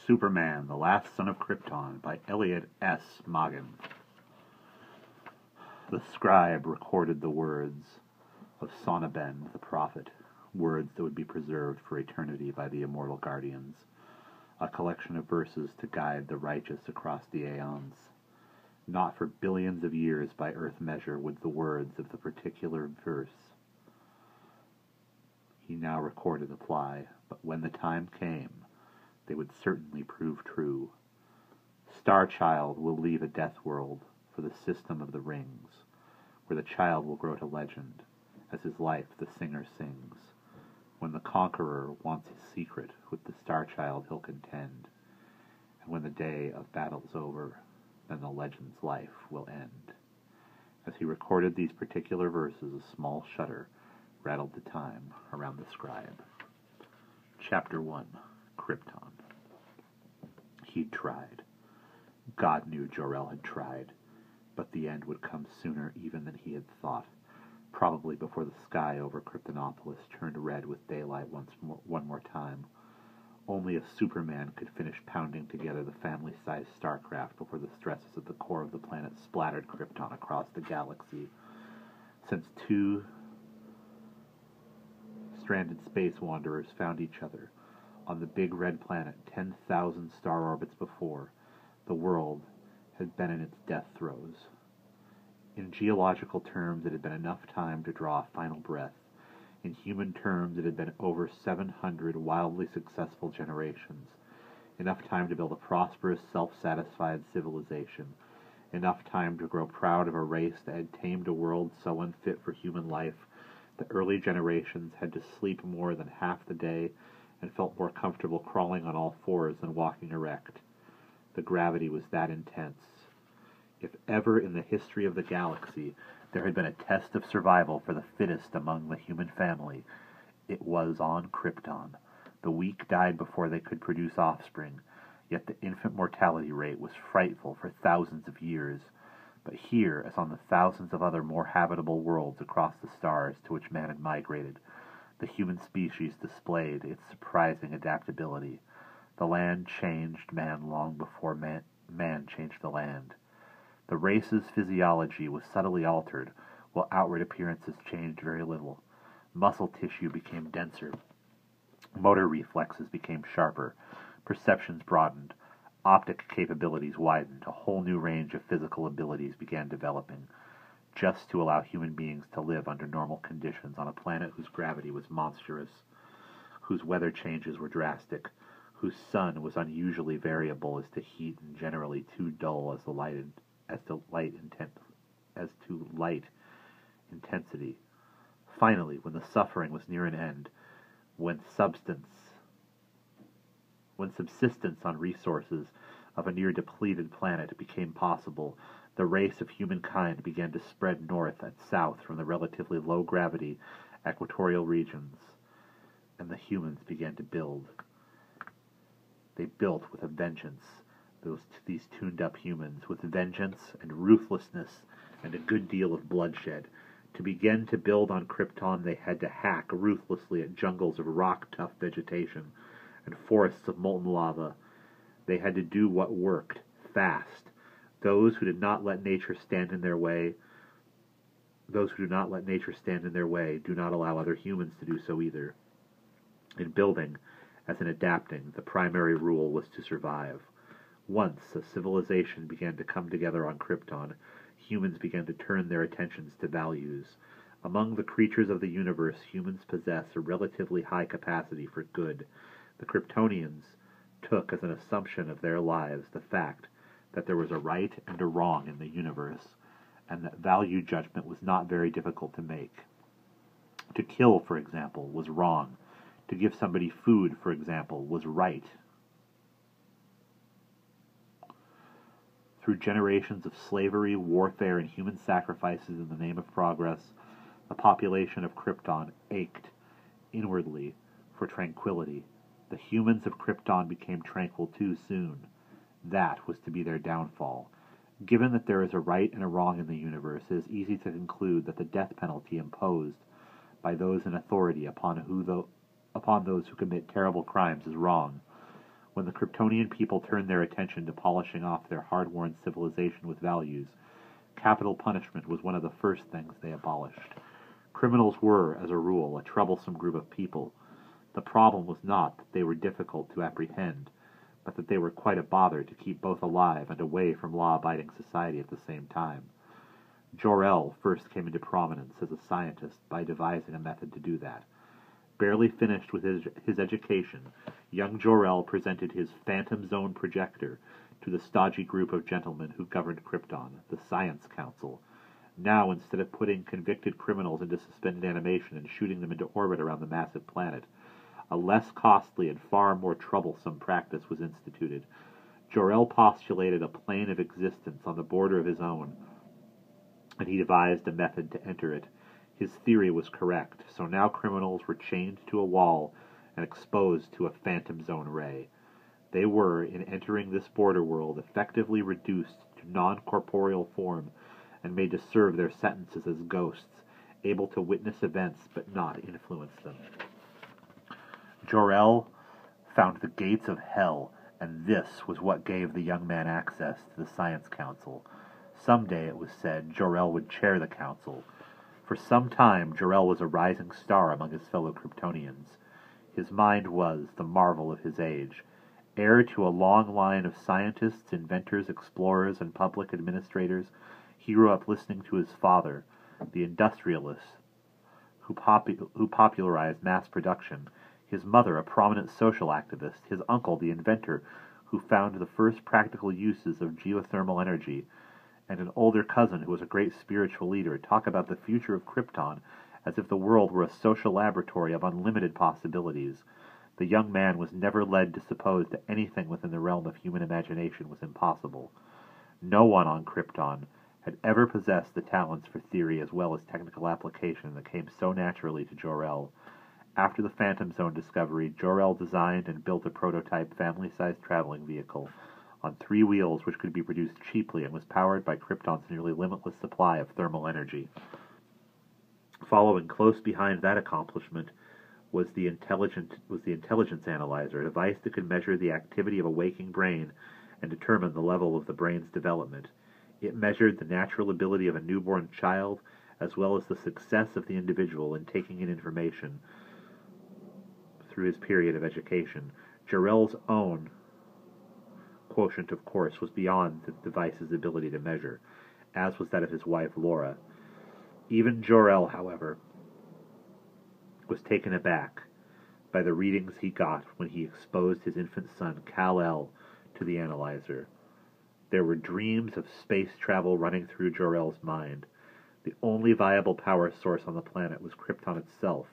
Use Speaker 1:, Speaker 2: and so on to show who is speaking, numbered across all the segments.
Speaker 1: Superman, the Last Son of Krypton by Elliot S. Magen. The scribe recorded the words of Sonnabend the prophet, words that would be preserved for eternity by the immortal guardians, a collection of verses to guide the righteous across the aeons. Not for billions of years by earth measure would the words of the particular verse he now recorded apply, but when the time came, they would certainly prove true. Starchild will leave a death world for the system of the rings, where the child will grow to legend, as his life the singer sings. When the conqueror wants his secret, with the Starchild he'll contend, and when the day of battle's over, then the legend's life will end. As he recorded these particular verses, a small shudder rattled the time around the scribe. Chapter 1. Krypton. He'd tried. God knew Jor-El had tried, but the end would come sooner even than he had thought, probably before the sky over Kryptonopolis turned red with daylight one more time. Only a Superman could finish pounding together the family-sized starcraft before the stresses at the core of the planet splattered Krypton across the galaxy. Since two stranded space wanderers found each other on the big red planet 10,000 star orbits before, the world had been in its death throes. In geological terms, it had been enough time to draw a final breath. In human terms, it had been over 700 wildly successful generations. Enough time to build a prosperous, self-satisfied civilization. Enough time to grow proud of a race that had tamed a world so unfit for human life that early generations had to sleep more than half the day and felt more comfortable crawling on all fours than walking erect. The gravity was that intense. If ever in the history of the galaxy there had been a test of survival for the fittest among the human family, it was on Krypton. The weak died before they could produce offspring, yet the infant mortality rate was frightful for thousands of years. But here, as on the thousands of other more habitable worlds across the stars to which man had migrated, the human species displayed its surprising adaptability. The land changed man long before man changed the land. The race's physiology was subtly altered, while outward appearances changed very little. Muscle tissue became denser. Motor reflexes became sharper. Perceptions broadened. Optic capabilities widened. A whole new range of physical abilities began developing, just to allow human beings to live under normal conditions on a planet whose gravity was monstrous, whose weather changes were drastic, whose sun was unusually variable as to heat and generally too dull as to light intensity. Finally, when the suffering was near an end, when subsistence on resources of a near depleted planet became possible, the race of humankind began to spread north and south from the relatively low gravity equatorial regions, and the humans began to build. They built with a vengeance. These tuned-up humans, with vengeance and ruthlessness and a good deal of bloodshed. To begin to build on Krypton, they had to hack ruthlessly at jungles of rock-tough vegetation and forests of molten lava. They had to do what worked, fast. Those who did not let nature stand in their way do not allow other humans to do so either. In building, as in adapting, the primary rule was to survive. Once a civilization began to come together on Krypton, humans began to turn their attentions to values. Among the creatures of the universe, humans possess a relatively high capacity for good. The Kryptonians took as an assumption of their lives the fact that there was a right and a wrong in the universe, and that value judgment was not very difficult to make. To kill, for example, was wrong. To give somebody food, for example, was right. Through generations of slavery, warfare, and human sacrifices in the name of progress, the population of Krypton ached inwardly for tranquility. The humans of Krypton became tranquil too soon. That was to be their downfall. Given that there is a right and a wrong in the universe, it is easy to conclude that the death penalty imposed by those in authority upon those who commit terrible crimes is wrong. When the Kryptonian people turned their attention to polishing off their hard-worn civilization with values, capital punishment was one of the first things they abolished. Criminals were, as a rule, a troublesome group of people. The problem was not that they were difficult to apprehend, but that they were quite a bother to keep both alive and away from law-abiding society at the same time. Jor-El first came into prominence as a scientist by devising a method to do that. Barely finished with his education, young Jor-El presented his Phantom Zone projector to the stodgy group of gentlemen who governed Krypton, the Science Council. Now, instead of putting convicted criminals into suspended animation and shooting them into orbit around the massive planet, a less costly and far more troublesome practice was instituted. Jor-El postulated a plane of existence on the border of his own, and he devised a method to enter it. His theory was correct, so now criminals were chained to a wall and exposed to a Phantom Zone ray. They were, in entering this border world, effectively reduced to non-corporeal form and made to serve their sentences as ghosts, able to witness events but not influence them. Jor-El found the gates of hell, and this was what gave the young man access to the Science Council. Someday, it was said, Jor-El would chair the council. For some time, Jor-El was a rising star among his fellow Kryptonians. His mind was the marvel of his age. Heir to a long line of scientists, inventors, explorers, and public administrators, he grew up listening to his father, the industrialist who popularized mass production, his mother, a prominent social activist, his uncle, the inventor who found the first practical uses of geothermal energy, and an older cousin who was a great spiritual leader, talk about the future of Krypton as if the world were a social laboratory of unlimited possibilities. The young man was never led to suppose that anything within the realm of human imagination was impossible. No one on Krypton had ever possessed the talents for theory as well as technical application that came so naturally to Jor-El. After the Phantom Zone discovery, Jor-El designed and built a prototype family-sized traveling vehicle on 3 wheels which could be produced cheaply and was powered by Krypton's nearly limitless supply of thermal energy. Following close behind that accomplishment was the intelligence analyzer, a device that could measure the activity of a waking brain and determine the level of the brain's development. It measured the natural ability of a newborn child as well as the success of the individual in taking in information through his period of education. Jor-El's own quotient, of course, was beyond the device's ability to measure, as was that of his wife, Laura. Even Jor-El, however, was taken aback by the readings he got when he exposed his infant son, Kal-El, to the analyzer. There were dreams of space travel running through Jor-El's mind. The only viable power source on the planet was Krypton itself,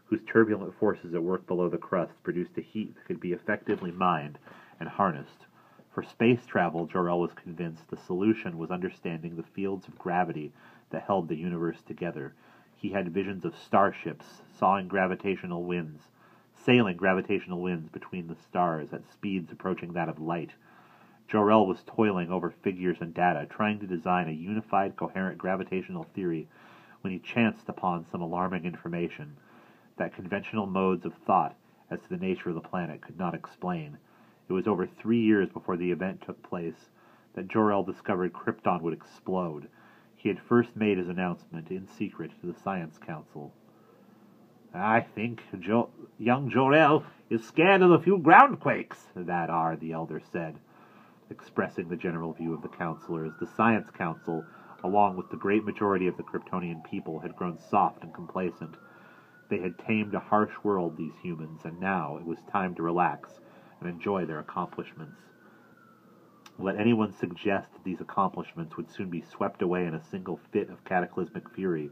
Speaker 1: whose turbulent forces at work below the crust produced a heat that could be effectively mined and harnessed. For space travel, Jor-El was convinced the solution was understanding the fields of gravity that held the universe together. He had visions of starships sailing gravitational winds between the stars at speeds approaching that of light. Jor-El was toiling over figures and data, trying to design a unified, coherent gravitational theory when he chanced upon some alarming information that conventional modes of thought as to the nature of the planet could not explain. It was over 3 years before the event took place that Jor-El discovered Krypton would explode. He had first made his announcement in secret to the Science Council. "I think young Jor-El is scared of a few groundquakes," Vadar, the elder, said, expressing the general view of the counselors. The Science Council, along with the great majority of the Kryptonian people, had grown soft and complacent. They had tamed a harsh world, these humans, and now it was time to relax and enjoy their accomplishments. Let anyone suggest that these accomplishments would soon be swept away in a single fit of cataclysmic fury,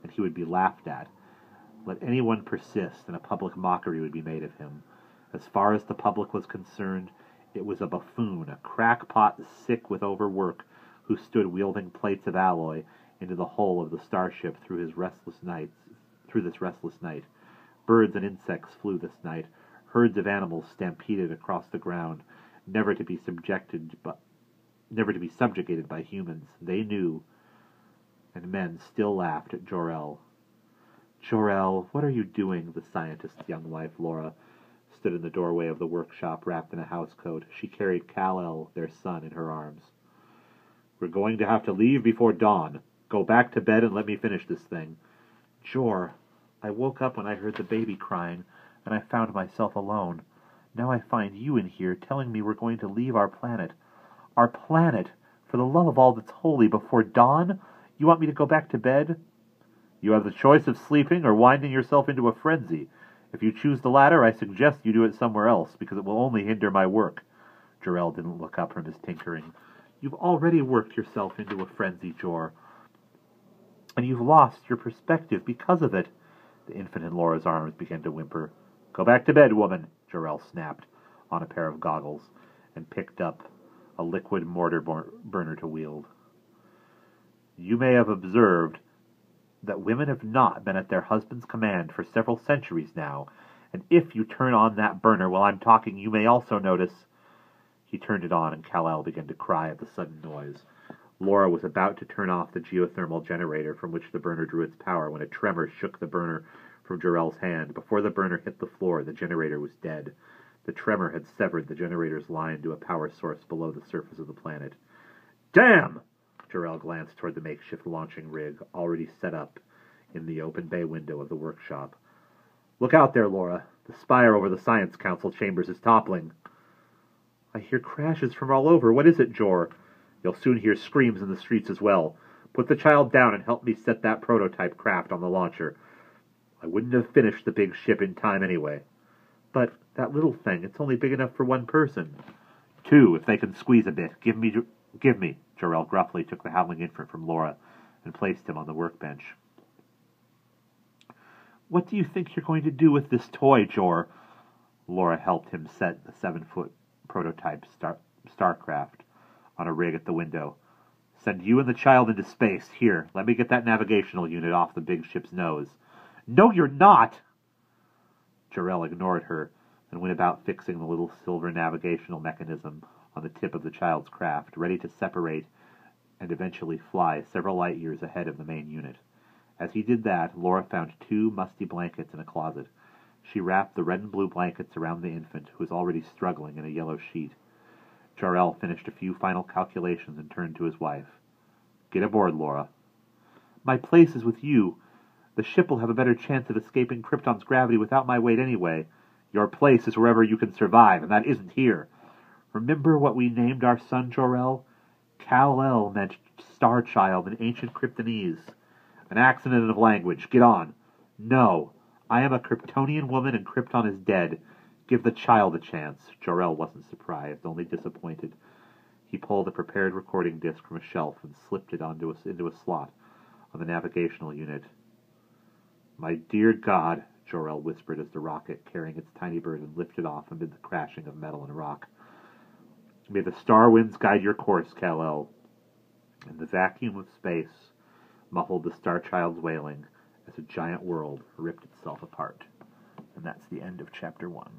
Speaker 1: and he would be laughed at. Let anyone persist, and a public mockery would be made of him. As far as the public was concerned, it was a buffoon, a crackpot sick with overwork, who stood wielding plates of alloy into the hull of the starship through this restless night. Birds and insects flew this night. Herds of animals stampeded across the ground, never to be subjugated by humans. They knew, and men still laughed at Jor-El. "Jor-El, what are you doing?" the scientist's young wife, Laura, stood in the doorway of the workshop wrapped in a housecoat. She carried Kal-El, their son, in her arms. "We're going to have to leave before dawn. Go back to bed and let me finish this thing." "Jor, I woke up when I heard the baby crying, and I found myself alone. Now I find you in here telling me we're going to leave our planet. Our planet! For the love of all that's holy, before dawn? You want me to go back to bed?" "You have the choice of sleeping or winding yourself into a frenzy. If you choose the latter, I suggest you do it somewhere else, because it will only hinder my work." Jor-El didn't look up from his tinkering. "You've already worked yourself into a frenzy, Jor. And you've lost your perspective because of it." The infant in Laura's arms began to whimper. "Go back to bed, woman," Jor-El snapped on a pair of goggles, and picked up a liquid mortar burner to wield. "You may have observed that women have not been at their husband's command for several centuries now, and if you turn on that burner while I'm talking, you may also notice—" He turned it on, and Kal-El began to cry at the sudden noise. Laura was about to turn off the geothermal generator from which the burner drew its power when a tremor shook the burner from Jor-El's hand. Before the burner hit the floor, the generator was dead. The tremor had severed the generator's line to a power source below the surface of the planet. "Damn!" Jor-El glanced toward the makeshift launching rig, already set up in the open bay window of the workshop. "Look out there, Laura. The spire over the Science Council chambers is toppling." "I hear crashes from all over. What is it, Jor?" "You'll soon hear screams in the streets as well. Put the child down and help me set that prototype craft on the launcher. I wouldn't have finished the big ship in time anyway." "But that little thing, it's only big enough for one person." "Two, if they can squeeze a bit. Give me." Jor-El gruffly took the howling infant from Laura and placed him on the workbench. "What do you think you're going to do with this toy, Jor?" Laura helped him set the 7-foot prototype starcraft on a rig at the window. "Send you and the child into space. Here, let me get that navigational unit off the big ship's nose." "No, you're not!" Jor-El ignored her and went about fixing the little silver navigational mechanism on the tip of the child's craft, ready to separate and eventually fly several light years ahead of the main unit. As he did that, Laura found 2 musty blankets in a closet. She wrapped the red and blue blankets around the infant, who was already struggling in a yellow sheet. Jor-El finished a few final calculations and turned to his wife. "Get aboard, Laura." "My place is with you. The ship will have a better chance of escaping Krypton's gravity without my weight anyway." "Your place is wherever you can survive, and that isn't here." "Remember what we named our son, Jor-El? Kal-El meant Star Child in ancient Kryptonese." "An accident of language. Get on." "No. I am a Kryptonian woman, and Krypton is dead. Give the child a chance." Jor-El wasn't surprised, only disappointed. He pulled a prepared recording disc from a shelf and slipped it into a slot on the navigational unit. "My dear God," Jor-El whispered as the rocket, carrying its tiny burden, lifted off amid the crashing of metal and rock. "May the star winds guide your course, Kal-El." In the vacuum of space muffled the Star Child's wailing as a giant world ripped itself apart. And that's the end of Chapter 1.